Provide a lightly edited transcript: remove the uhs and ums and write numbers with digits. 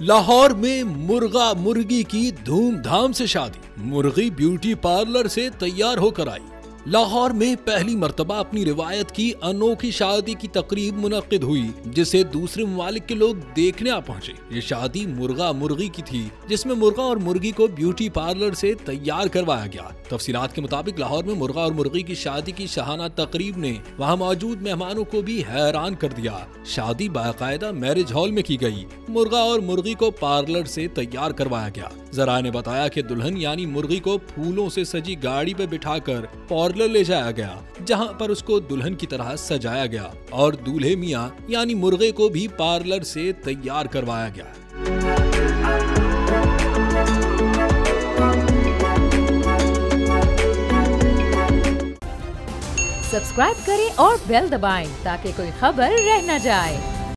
लाहौर में मुर्गा मुर्गी की धूमधाम से शादी। मुर्गी ब्यूटी पार्लर से तैयार होकर आई। लाहौर में पहली मर्तबा अपनी रिवायत की अनोखी शादी की तकरीब मुनक्किद हुई, जिसे दूसरे ममालिक के लोग देखने आ पहुंचे। ये शादी मुर्गा मुर्गी की थी, जिसमें मुर्गा और मुर्गी को ब्यूटी पार्लर से तैयार करवाया गया। तफसीलात के मुताबिक लाहौर में मुर्गा और मुर्गी की शादी की शाहाना तकरीब ने वहाँ मौजूद मेहमानों को भी हैरान कर दिया। शादी बाकायदा मैरिज हॉल में की गई। मुर्गा और मुर्गी को पार्लर से तैयार करवाया गया। जरा ने बताया कि दुल्हन यानी मुर्गी को फूलों से सजी गाड़ी पे बिठाकर पार्लर ले जाया गया, जहां पर उसको दुल्हन की तरह सजाया गया और दूल्हे मियां यानी मुर्गे को भी पार्लर से तैयार करवाया गया। सब्सक्राइब करें और बेल दबाएं ताकि कोई खबर रह न जाए।